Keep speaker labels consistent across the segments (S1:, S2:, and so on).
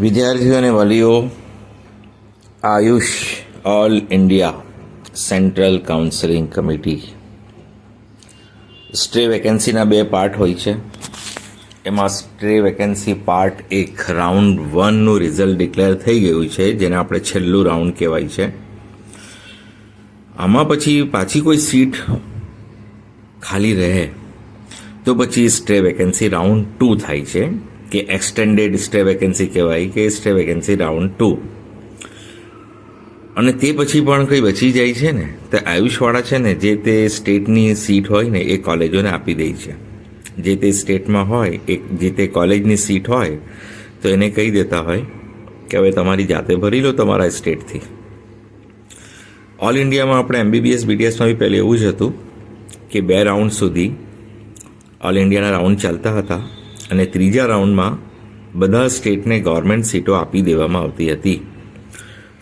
S1: વિદ્યાર્થીઓ અને વાલીઓ, AYUSH all India central counselling committee stay વેકેન્સીના 2 પાર્ટ હોય છે. એમાં સ્ટે વેકેન્સી પાર્ટ 1 રાઉન્ડ 1નું રિઝલ્ટ ડિક્લેર થઈ ગયું છે, જેને આપણે છેલ્લું રાઉન્ડ કહેવાય છે. આમાં પછી પાછી કોઈ સીટ ખાલી રહે તો પછી સ્ટે વેકેન્સી રાઉન્ડ 2 થાય છે, કે એક્સટેન્ડેડ સ્ટે વેકેન્સી કહેવાય, કે સ્ટે વેકેન્સી રાઉન્ડ 2. અને તે પછી પણ કંઈ બચી જાય છે ને, તો આયુષવાળા છે ને, જે તે સ્ટેટની સીટ હોય ને એ કોલેજોને આપી દે છે. જે તે સ્ટેટમાં હોય, જે તે કોલેજની સીટ હોય તો એને કહી દેતા હોય કે હવે તમારી જાતે ભરી લો તમારા સ્ટેટથી. ઓલ ઇન્ડિયામાં આપણે MBBS BDSમાં બી પહેલાં એવું જ હતું કે 2 રાઉન્ડ સુધી ઓલ ઇન્ડિયાના રાઉન્ડ ચાલતા હતા, અને 3જા રાઉન્ડમાં બધા સ્ટેટને ગવર્મેન્ટ સીટો આપી દેવામાં આવતી હતી.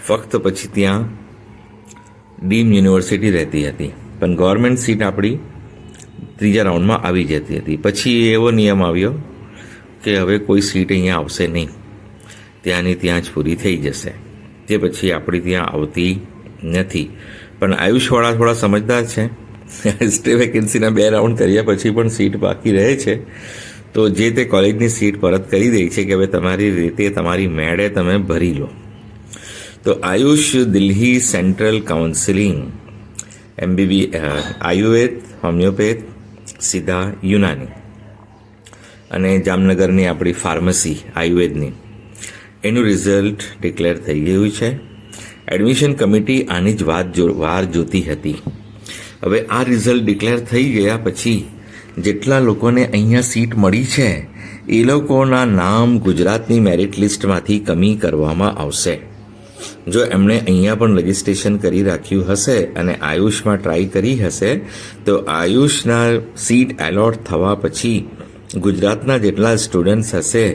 S1: ફક્ત પછી ત્યાં ડીમ યુનિવર્સિટી રહેતી હતી, પણ ગવર્મેન્ટ સીટ આપણી 3જા રાઉન્ડમાં આવી જતી હતી. પછી એવો નિયમ આવ્યો કે હવે કોઈ સીટ અહીંયા આવશે નહીં, ત્યાંની ત્યાં જ પૂરી થઈ જશે. તે પછી આપણી ત્યાં આવતી નથી. પણ આયુષવાળા થોડા સમજદાર છે. સ્ટે વેકેન્સીના 2 રાઉન્ડ કર્યા પછી પણ સીટ બાકી રહે છે, તો જે તે કોલેજની સીટ પરત કરી દે છે કે હવે તમારી રીતે તમારી મેળે તમે ભરી લો. તો Ayush Delhi central counselling Ayurveda, homeopath, સીધા યુનાની, અને જામનગરની આપણી ફાર્મસી આયુર્વેદની, એનું રિઝલ્ટ ડિક્લેર થઈ ગયું છે. એડમિશન કમિટી આની જ વાર જોતી હતી. હવે આ રિઝલ્ટ ડિક્લેર થઈ ગયા પછી જેટલા લોકોને અહીંયા સીટ મળી છે એ લોકોના નામ ગુજરાતની મેરિટ લિસ્ટમાંથી કમી કરવામાં આવશે. જો એમણે અહીંયા પણ રજિસ્ટ્રેશન કરી રાખ્યું હશે અને આયુષમાં ટ્રાય કરી હશે, તો આયુષના સીટ એલોટ થવા પછી ગુજરાતના જેટલા સ્ટુડન્ટ્સ હશે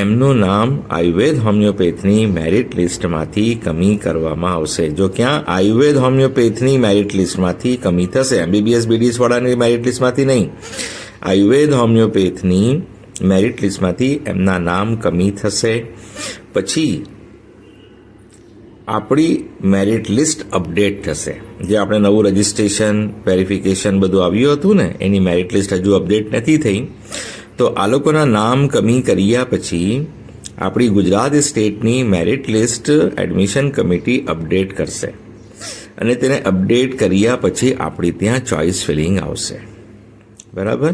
S1: એમનું નામ આયુર્વેદ હોમિયોપેથની મેરિટ લિસ્ટમાંથી કમી કરવામાં આવશે. જો ક્યાં આયુર્વેદ હોમિયોપેથની મેરિટ લિસ્ટમાંથી કમી થશે, MBBS BDS વાળાની મેરિટ લિસ્ટમાંથી નહીં, આયુર્વેદ હોમિયોપેથની મેરિટ લિસ્ટમાંથી એમના નામ કમી થશે. પછી આપણી મેરિટ લિસ્ટ અપડેટ થશે. જે આપણે નવું રજિસ્ટ્રેશન વેરિફિકેશન બધું આવ્યું હતું ને, એની મેરિટ લિસ્ટ હજુ અપડેટ નથી થઈ. તો આ લોકોના નામ કમી કર્યા પછી આપણી ગુજરાત સ્ટેટની merit list admission committee update કરશે, અને તેને અપડેટ કર્યા પછી આપણી ત્યાં ચોઇસ ફિલિંગ આવશે. બરાબર?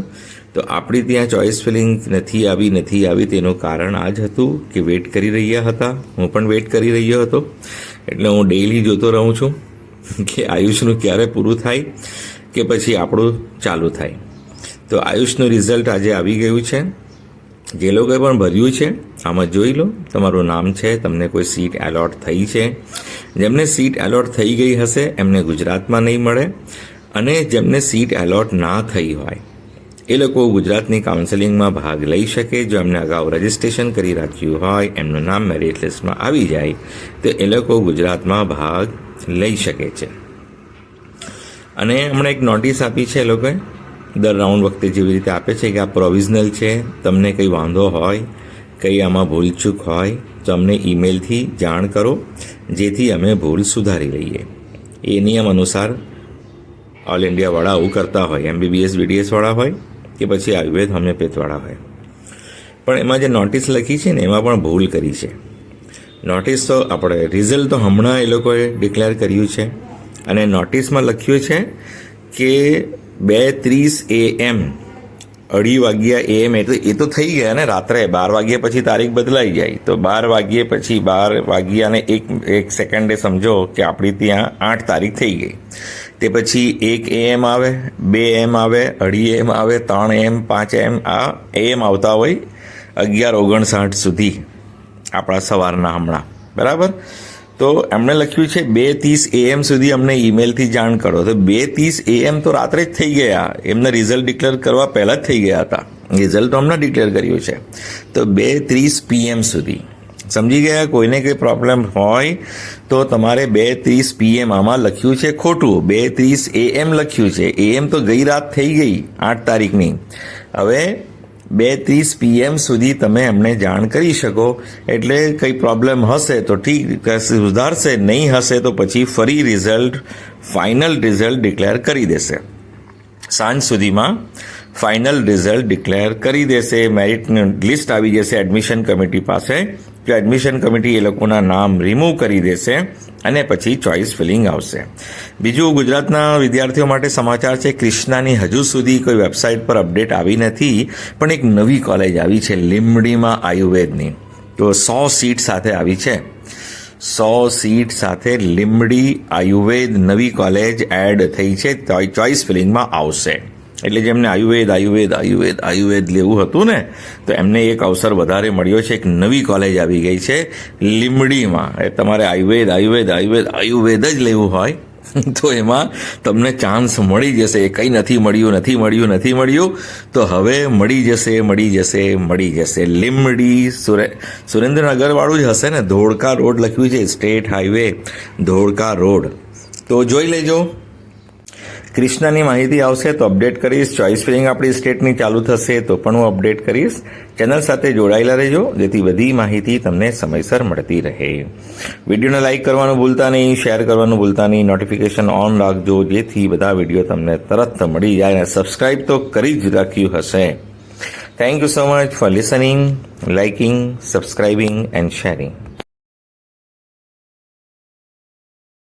S1: તો આપણી ત્યાં ચોઇસ ફિલિંગ નથી આવી તેનું કારણ આ જ હતું કે વેઇટ કરી રહ્યા હતા. હું પણ વેઇટ કરી રહ્યો હતો, એટલે હું ડેઇલી જોતો રહું છું કે આયુષનું ક્યારે પૂરું થાય કે પછી આપણું ચાલુ થાય. તો આયુષનું રિઝલ્ટ આજે આવી ગયું છે. જે લોકોએ પણ ભર્યું છે આમાં જોઈ લો, તમારું નામ છે, તમને કોઈ સીટ એલોટ થઈ છે. જેમને સીટ એલોટ થઈ ગઈ હશે એમને ગુજરાતમાં નહીં મળે, અને જેમને સીટ એલોટ ના થઈ હોય એ લોકો ગુજરાતની કાઉન્સેલિંગમાં ભાગ લઈ શકે. જો એમને અગાઉ રજિસ્ટ્રેશન કરી રાખ્યું હોય, એમનું નામ મેરિટ લિસ્ટમાં આવી જાય, તો એ લોકો ગુજરાતમાં ભાગ લઈ શકે છે. અને હમણાં એક નોટિસ આપી છે એ લોકોએ, દર રાઉન્ડ વખતે જેવી રીતે આપે છે કે આ પ્રોવિઝનલ છે, તમને કંઈ વાંધો હોય, કંઈ આમાં ભૂલચૂક હોય તો અમને ઈમેલથી જાણ કરો, જેથી અમે ભૂલ સુધારી લઈએ. એ નિયમ અનુસાર ઓલ ઇન્ડિયાવાળા આવું કરતા હોય, MBBS BDS વાળા હોય કે પછી આયુર્વેદ હોમિયોપેથવાળા હોય. પણ એમાં જે નોટિસ લખી છે ને એમાં પણ ભૂલ કરી છે. નોટિસ તો આપણે રિઝલ્ટ તો હમણાં એ લોકોએ ડિક્લેર કર્યું છે, અને નોટિસમાં લખ્યું છે કે 2:30 AM 2:30 વાગ્યા AM, એટલે એ તો થઈ ગયા ને, રાત્રે 12 વાગ્યા પછી તારીખ બદલાઈ જાય. તો 12 વાગ્યા પછી 12 વાગ્યા અને એક સેકન્ડે સમજો કે આપણી ત્યાં 8 તારીખ થઈ ગઈ. તે પછી 1 AM આવે, 2 AM આવે, 2:30 AM આવે, 3 AM, 5 AM, આ AM આવતા હોય 11:59 સુધી આપણા સવારના હમણાં. બરાબર? તો એમણે લખ્યું છે 2:30 AM સુધી અમને ઈમેલથી જાણ કરો. તો 2:30 AM તો રાત્રે જ થઈ ગયા, એમને રિઝલ્ટ ડિક્લેર કરવા પહેલાં જ થઈ ગયા હતા. રિઝલ્ટ તો હમણાં ડિક્લેર કર્યું છે. તો 2:30 PM સુધી સમજી ગયા. કોઈને કંઈ પ્રોબ્લેમ હોય તો તમારે 2:30 PM આમાં લખ્યું છે ખોટું, 2:30 AM લખ્યું છે. AM તો ગઈ રાત થઈ ગઈ 8 તારીખની. હવે 2:30 PM સુધી તમે એમને જાણ કરી શકો. એટલે કંઈ પ્રોબ્લેમ હશે તો ઠીક સુધારશે, નહીં હશે તો પછી ફરી ફાઇનલ રિઝલ્ટ ડિક્લેર કરી દેશે. સાંજ સુધીમાં ફાઇનલ રિઝલ્ટ ડિક્લેર કરી દેશે. મેરિટનું લિસ્ટ આવી જશે એડમિશન કમિટી પાસે. તો એડમિશન કમિટી એ લોકોના નામ રિમૂવ કરી દેશે અને પછી ચોઇસ ફિલિંગ આવશે. બીજું, ગુજરાતના વિદ્યાર્થીઓ માટે સમાચાર છે. ક્રિષ્નાની હજુ સુધી કોઈ વેબસાઇટ પર અપડેટ આવી નથી, પણ એક નવી કોલેજ આવી છે લીંબડીમાં આયુર્વેદની. તો 100 સીટ સાથે આવી છે. 100 સીટ સાથે લીંબડી આયુર્વેદ નવી કોલેજ એડ થઈ છે. ચોઇસ ફિલિંગમાં આવશે. એટલે જેમને આયુર્વેદ લેવું હતું ને, તો એમને એક અવસર વધારે મળ્યો છે. એક નવી કોલેજ આવી ગઈ છે લીંબડીમાં. તમારે આયુર્વેદ જ લેવું હોય તો એમાં તમને ચાન્સ મળી જશે. કંઈ નથી મળ્યું તો હવે મળી જશે. લીંબડી સુરેન્દ્રનગર વાળું જ હશે ને, ધોળકા રોડ લખ્યું છે, સ્ટેટ હાઈવે ધોળકા રોડ. તો જોઈ લેજો. ક્રિષ્નાની માહિતી આવશે તો અપડેટ કરીશ. ચોઇસ ફિલિંગ આપણી સ્ટેટની ચાલુ થશે તો પણ હું અપડેટ કરીશ. ચેનલ સાથે જોડાયેલા રહેજો, જેથી બધી માહિતી તમને સમયસર મળતી રહે. વિડીયોને લાઇક કરવાનું ભૂલતા નહીં, શેર કરવાનું ભૂલતા નહીં, નોટિફિકેશન ઓન રાખજો, જેથી બધા વિડીયો તમને તરત મળી જાય. અને સબસ્ક્રાઇબ તો કરી જ રાખ્યું હશે. Thank you so much for listening, liking, subscribing and sharing.